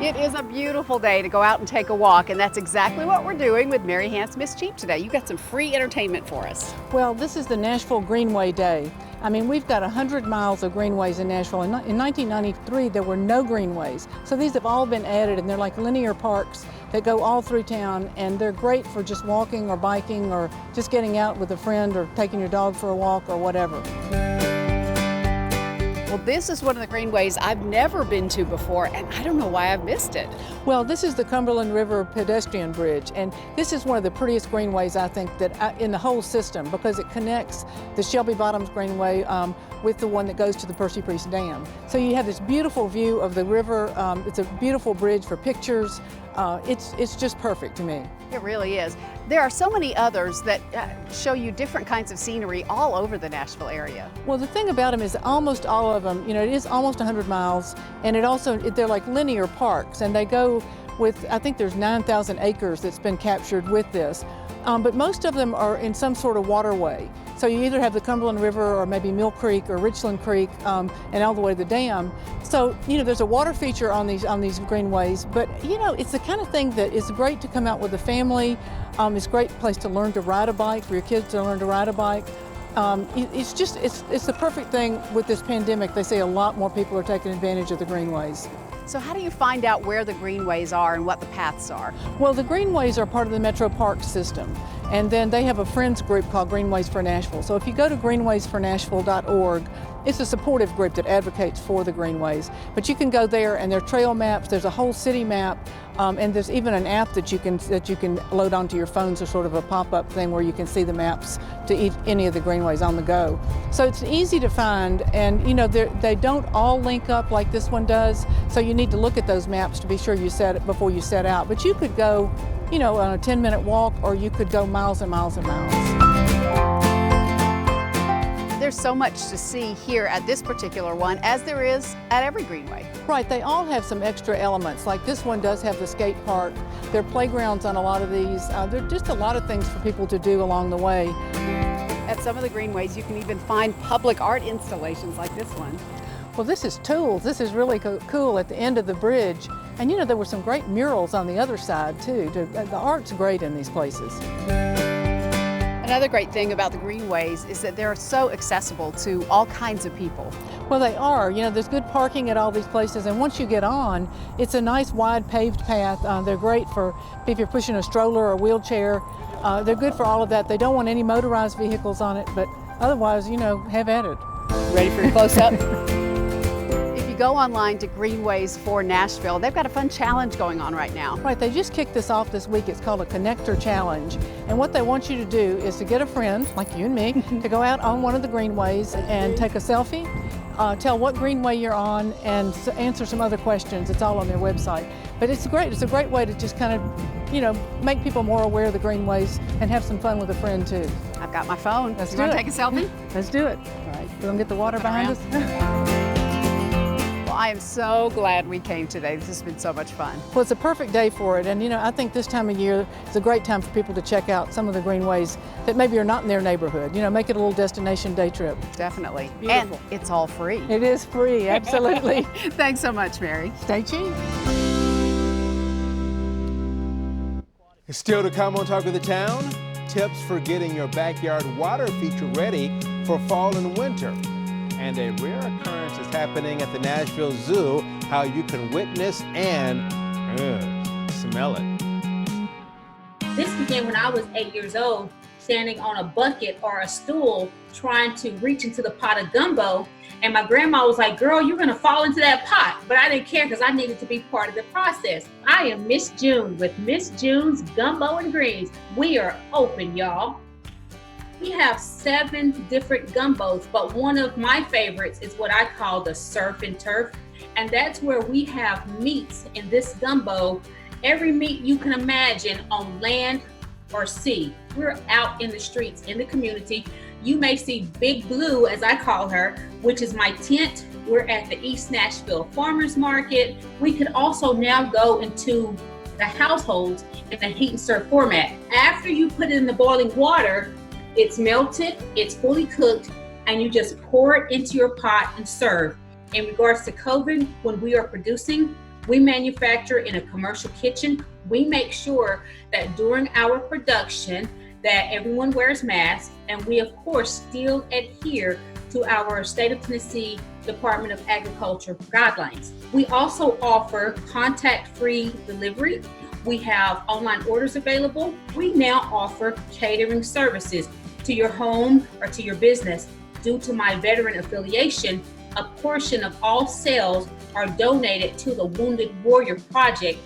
It is a beautiful day to go out and take a walk, and that's exactly what we're doing with Mary Hance Miss Cheap today. You got some free entertainment for us. Well, this is the Nashville Greenway Day. I mean, we've got 100 miles of greenways in Nashville. In 1993, there were no greenways. So these have all been added, and they're like linear parks that go all through town, and they're great for just walking or biking or just getting out with a friend or taking your dog for a walk or whatever. Well, this is one of the greenways I've never been to before, and I don't know why I've missed it. Well, this is the Cumberland River Pedestrian Bridge, and this is one of the prettiest greenways, I think, that in the whole system, because it connects the Shelby Bottoms Greenway with the one that goes to the Percy Priest Dam. So you have this beautiful view of the river. It's a beautiful bridge for pictures. It's just perfect to me. It really is. There are so many others that show you different kinds of scenery all over the Nashville area. Well, the thing about them is almost all of them, it is almost 100 miles, and they're like linear parks, and they go with, I think there's 9,000 acres that's been captured with this. But most of them are in some sort of waterway. So you either have the Cumberland River or maybe Mill Creek or Richland Creek and all the way to the dam. So, there's a water feature on these greenways, but it's the kind of thing that is great to come out with a family. It's a great place to learn to ride a bike, for your kids to learn to ride a bike. It's the perfect thing with this pandemic. They say a lot more people are taking advantage of the greenways. So how do you find out where the greenways are and what the paths are? Well, the greenways are part of the Metro Park system, and then they have a friends group called Greenways for Nashville. So if you go to greenwaysfornashville.org, it's a supportive group that advocates for the greenways. But you can go there, and there are trail maps. There's a whole city map, and there's even an app that you can load onto your phone, so sort of a pop-up thing where you can see the maps to any of the greenways on the go. So it's easy to find, and they don't all link up like this one does. So you need to look at those maps to be sure you set it before you set out. But you could go, on a 10-minute walk, or you could go miles and miles and miles. There's so much to see here at this particular one, as there is at every greenway. Right, they all have some extra elements. Like this one does have the skate park. There are playgrounds on a lot of these. There are just a lot of things for people to do along the way. At some of the greenways, you can even find public art installations like this one. Well, this is tools. This is really cool at the end of the bridge. And there were some great murals on the other side too. The art's great in these places. Another great thing about the greenways is that they're so accessible to all kinds of people. Well, they are. There's good parking at all these places, and once you get on, it's a nice wide paved path. They're great for if you're pushing a stroller or a wheelchair. They're good for all of that. They don't want any motorized vehicles on it, but otherwise, have at it. Ready for your close-up? If you go online to Greenways for Nashville, they've got a fun challenge going on right now. Right, they just kicked this off this week. It's called a Connector Challenge. And what they want you to do is to get a friend, like you and me, to go out on one of the greenways and take a selfie, tell what greenway you're on, and answer some other questions. It's all on their website. But it's a great way to just kind of, make people more aware of the greenways and have some fun with a friend too. I've got my phone. Let's you do want it. to take a selfie? Let's do it. All right. We're gonna get the water behind us. Well, I am so glad we came today. This has been so much fun. Well, it's a perfect day for it, and I think this time of year is a great time for people to check out some of the greenways that maybe are not in their neighborhood. Make it a little destination day trip. Definitely. Beautiful. And it's all free. It is free, absolutely. Thanks so much, Mary. Stay tuned. Still to come on Talk of the Town, tips for getting your backyard water feature ready for fall and winter. And a rare occurrence is happening at the Nashville Zoo, how you can witness and smell it. This began when I was 8 years old, standing on a bucket or a stool trying to reach into the pot of gumbo. And my grandma was like, "Girl, you're gonna fall into that pot." But I didn't care because I needed to be part of the process. I am Miss June with Miss June's Gumbo and Greens. We are open, y'all. We have 7 different gumbos, but one of my favorites is what I call the surf and turf. And that's where we have meats in this gumbo. Every meat you can imagine on land or sea. We're out in the streets, in the community. You may see Big Blue, as I call her, which is my tent. We're at the East Nashville Farmers Market. We could also now go into the households in the heat and serve format. After you put it in the boiling water, it's melted, it's fully cooked, and you just pour it into your pot and serve. In regards to COVID, when we are producing, We manufacture in a commercial kitchen. We make sure that during our production that everyone wears masks, and we of course still adhere to our state of Tennessee Department of Agriculture guidelines. We also offer contact-free delivery. We have online orders available. We now offer catering services to your home or to your business. Due to my veteran affiliation, a portion of all sales are donated to the Wounded Warrior Project.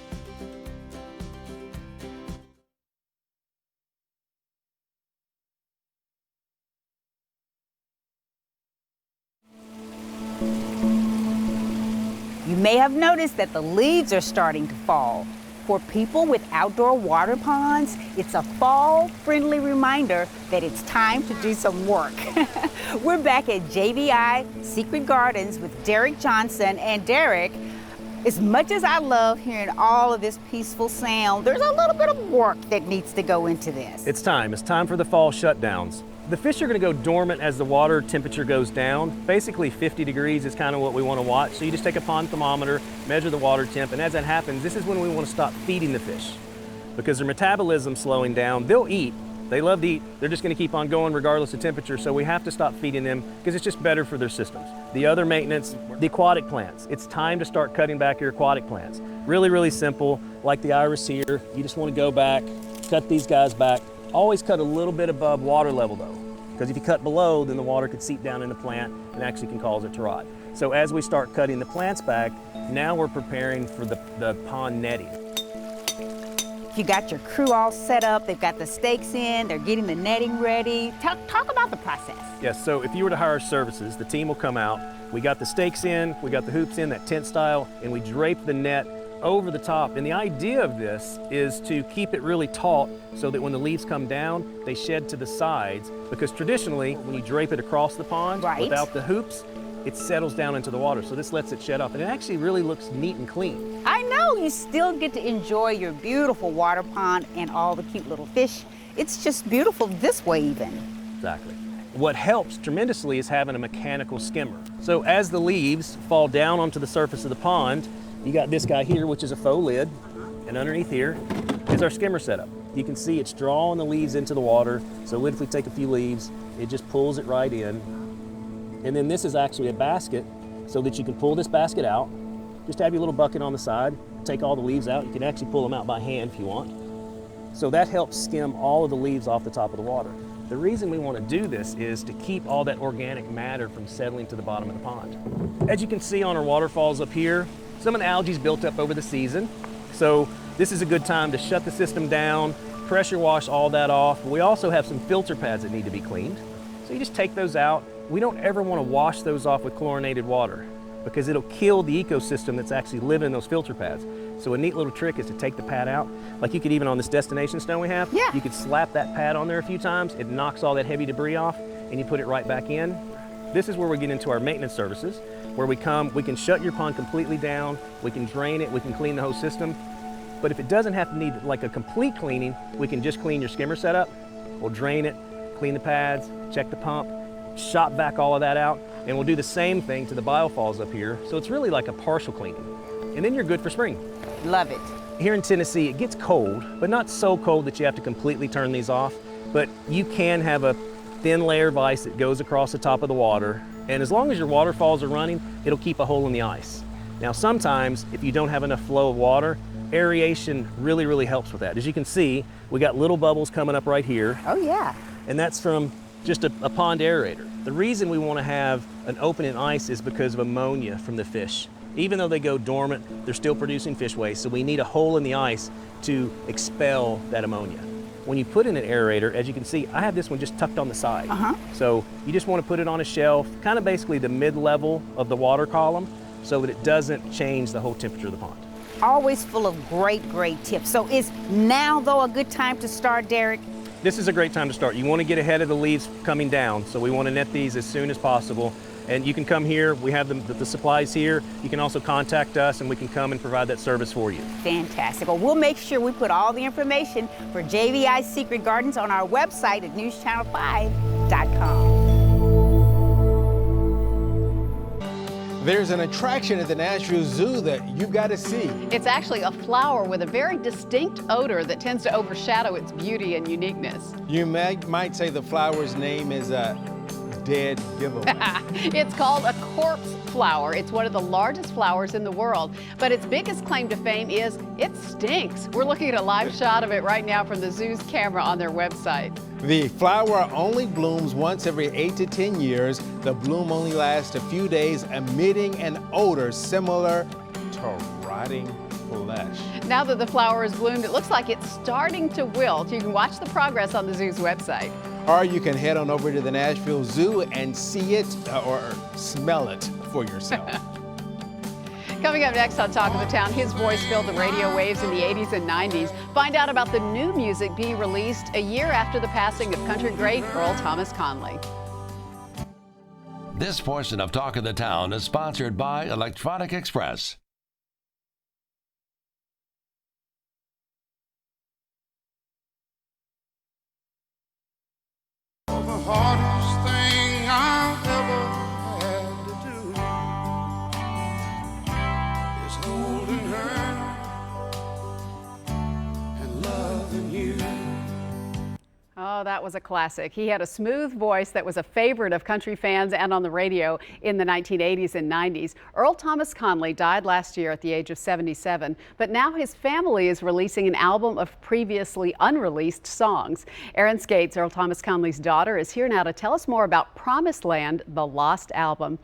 You may have noticed that the leaves are starting to fall. For people with outdoor water ponds, it's a fall-friendly reminder that it's time to do some work. We're back at JVI Secret Gardens with Derek Johnson. And Derek, as much as I love hearing all of this peaceful sound, there's a little bit of work that needs to go into this. It's time for the fall shutdowns. The fish are going to go dormant as the water temperature goes down. Basically 50 degrees is kind of what we want to watch. So you just take a pond thermometer, measure the water temp, and as that happens, this is when we want to stop feeding the fish. Because their metabolism's slowing down, they'll eat. They love to eat. They're just going to keep on going regardless of temperature, so we have to stop feeding them because it's just better for their systems. The other maintenance, the aquatic plants. It's time to start cutting back your aquatic plants. Really, really simple, like the iris here. You just want to go back, cut these guys back. Always cut a little bit above water level though, because if you cut below, then the water could seep down in the plant and actually can cause it to rot. So as we start cutting the plants back, now we're preparing for the pond netting. You got your crew all set up, they've got the stakes in, they're getting the netting ready. Talk about the process. Yes, so if you were to hire services, the team will come out. We got the stakes in, we got the hoops in, that tent style, and we drape the net over the top. And the idea of this is to keep it really taut so that when the leaves come down, they shed to the sides. Because traditionally, when you drape it across the pond without the hoops, it settles down into the water. So this lets it shed off. And it actually really looks neat and clean. I know, you still get to enjoy your beautiful water pond and all the cute little fish. It's just beautiful this way even. Exactly. What helps tremendously is having a mechanical skimmer. So as the leaves fall down onto the surface of the pond, you got this guy here, which is a faux lid, and underneath here is our skimmer setup. You can see it's drawing the leaves into the water. So if we take a few leaves, it just pulls it right in. And then this is actually a basket so that you can pull this basket out. Just have your little bucket on the side, take all the leaves out. You can actually pull them out by hand if you want. So that helps skim all of the leaves off the top of the water. The reason we want to do this is to keep all that organic matter from settling to the bottom of the pond. As you can see on our waterfalls up here, some of the algae's built up over the season. So this is a good time to shut the system down, pressure wash all that off. We also have some filter pads that need to be cleaned. So you just take those out. We don't ever want to wash those off with chlorinated water because it'll kill the ecosystem that's actually living in those filter pads. So a neat little trick is to take the pad out. Like you could even on this destination stone we have, you could slap that pad on there a few times. It knocks all that heavy debris off and you put it right back in. This is where we get into our maintenance services, where we can shut your pond completely down, we can drain it, we can clean the whole system. But if it doesn't have to need like a complete cleaning, we can just clean your skimmer setup. We'll drain it, clean the pads, check the pump, shop back all of that out, and we'll do the same thing to the biofalls up here. So it's really like a partial cleaning. And then you're good for spring. Love it. Here in Tennessee, it gets cold, but not so cold that you have to completely turn these off. But you can have a thin layer of ice that goes across the top of the water. And as long as your waterfalls are running, it'll keep a hole in the ice. Now sometimes, if you don't have enough flow of water, aeration really, really helps with that. As you can see, we got little bubbles coming up right here. Oh yeah. And that's from just a pond aerator. The reason we want to have an open in ice is because of ammonia from the fish. Even though they go dormant, they're still producing fish waste, so we need a hole in the ice to expel that ammonia. When you put in an aerator, as you can see, I have this one just tucked on the side. So you just want to put it on a shelf, kind of basically the mid-level of the water column, so that it doesn't change the whole temperature of the pond. Always full of great, great tips. So is now, though, a good time to start, Derek? This is a great time to start. You want to get ahead of the leaves coming down, so we want to net these as soon as possible. And you can come here, we have the supplies here. You can also contact us and we can come and provide that service for you. Fantastic. Well, we'll make sure we put all the information for JVI Secret Gardens on our website at newschannel5.com. There's an attraction at the Nashville Zoo that you've got to see. It's actually a flower with a very distinct odor that tends to overshadow its beauty and uniqueness. You might say the flower's name is a dead giveaway. It's called a corpse flower. It's one of the largest flowers in the world, but its biggest claim to fame is it stinks. We're looking at a live shot of it right now from the zoo's camera on their website. The flower only blooms once every 8 to 10 years. The bloom only lasts a few days, emitting an odor similar to rotting flesh. Now that the flower is bloomed, it looks like it's starting to wilt. You can watch the progress on the zoo's website. Or you can head on over to the Nashville Zoo and see it or smell it for yourself. Coming up next on Talk of the Town, his voice filled the radio waves in the 80s and 90s. Find out about the new music being released a year after the passing of country great Earl Thomas Conley. This portion of Talk of the Town is sponsored by Electronic Express. The hardest thing I've ever had to do is holding her and loving you. Oh, that was a classic. He had a smooth voice that was a favorite of country fans and on the radio in the 1980s and 90s. Earl Thomas Conley died last year at the age of 77, but now his family is releasing an album of previously unreleased songs. Erin Skates, Earl Thomas Conley's daughter, is here now to tell us more about Promised Land, the Lost Album.